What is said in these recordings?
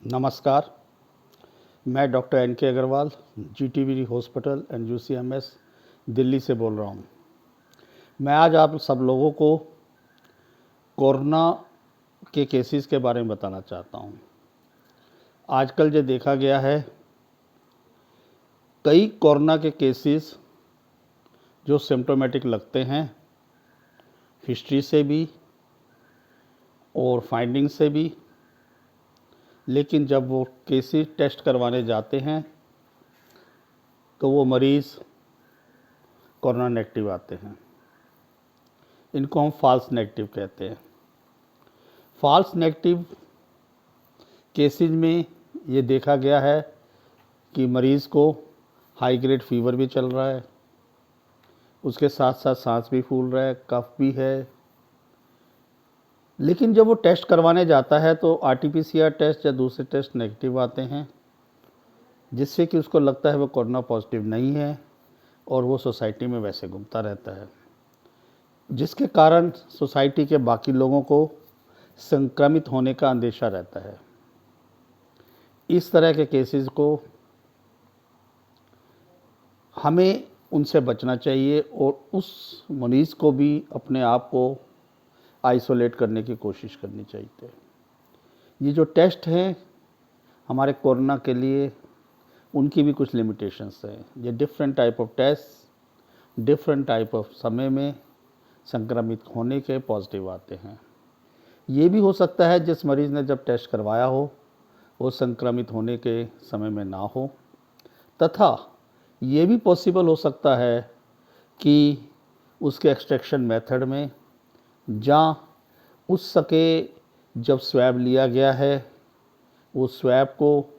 नमस्कार। मैं doctor N K Agarwal, GTB hospital and UCMS Delhi से बोल रहा हूँ। मैं आज आप सब लोगों को कोरोना के केसेस के बारे में बताना चाहता हूँ। आजकल जो देखा गया है, कई कोरोना के केसेस जो सिम्टोमेटिक लगते हैं, हिस्ट्री से भी और फाइंडिंग से भी, लेकिन जब वो केसेस टेस्ट करवाने जाते हैं तो वो मरीज़ कोरोना नेगेटिव आते हैं। इनको हम फॉल्स नेगेटिव कहते हैं। फॉल्स नेगेटिव केसेस में ये देखा गया है कि मरीज़ को हाई ग्रेड फीवर भी चल रहा है, उसके साथ साथ सांस भी फूल रहा है, कफ भी है। लेकिन जब वो टेस्ट करवाने जाता है तो आरटीपीसीआर टेस्ट या दूसरे टेस्ट नेगेटिव आते हैं, जिससे कि उसको लगता है वो कोरोना पॉजिटिव नहीं है और वो सोसाइटी में वैसे घूमता रहता है, जिसके कारण सोसाइटी के बाकी लोगों को संक्रमित होने का अंदेशा रहता है। इस तरह के केसेस को हमें उनसे बचना चाहिए और उस मरीज़ को भी अपने आप को आइसोलेट करने की कोशिश करनी चाहिए। ये जो टेस्ट हैं हमारे कोरोना के लिए, उनकी भी कुछ लिमिटेशंस हैं। ये different type of taste different type of समय में संक्रमित होने के पॉजिटिव आते हैं। ये भी हो सकता है जिस मरीज़ ने जब टेस्ट करवाया हो वो संक्रमित होने के समय में ना हो, तथा ये भी पॉसिबल हो सकता है कि उसके एक्सट्रैक्शन मेथड में जहाँ उस सके जब स्वैब लिया गया है, वो स्वैब को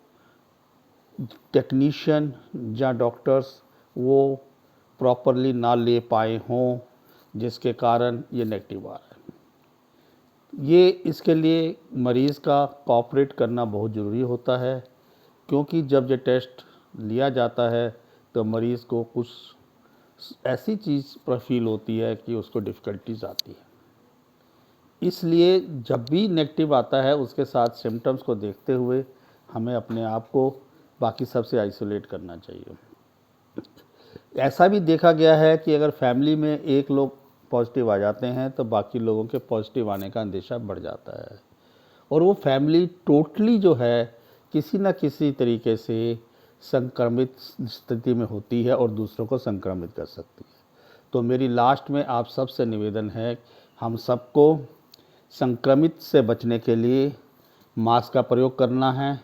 टेक्नीशियन या डॉक्टर्स वो प्रॉपरली ना ले पाए हों, जिसके कारण ये नेगेटिव आ रहा है। ये इसके लिए मरीज़ का कोऑपरेट करना बहुत ज़रूरी होता है, क्योंकि जब ये टेस्ट लिया जाता है तो मरीज़ को कुछ ऐसी चीज़ पर फील होती है कि उसको डिफ़िकल्टीज आती है। इसलिए जब भी नेगेटिव आता है उसके साथ सिम्टम्स को देखते हुए हमें अपने आप को बाकी सबसे आइसोलेट करना चाहिए। ऐसा भी देखा गया है कि अगर फैमिली में एक लोग पॉजिटिव आ जाते हैं तो बाकी लोगों के पॉजिटिव आने का अंदेशा बढ़ जाता है और वो फैमिली टोटली जो है किसी न किसी तरीके से संक्रमित स्थिति में होती है और दूसरों को संक्रमित कर सकती है। तो मेरी लास्ट में आप सबसे निवेदन है, हम सबको संक्रमित से बचने के लिए मास्क का प्रयोग करना है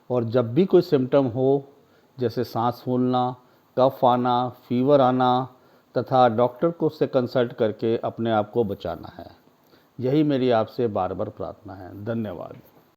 और जब भी कोई सिम्टम हो, जैसे सांस फूलना, कफ आना, फीवर आना, तथा डॉक्टर को से कंसल्ट करके अपने आप को बचाना है। यही मेरी आपसे बार बार प्रार्थना है। धन्यवाद।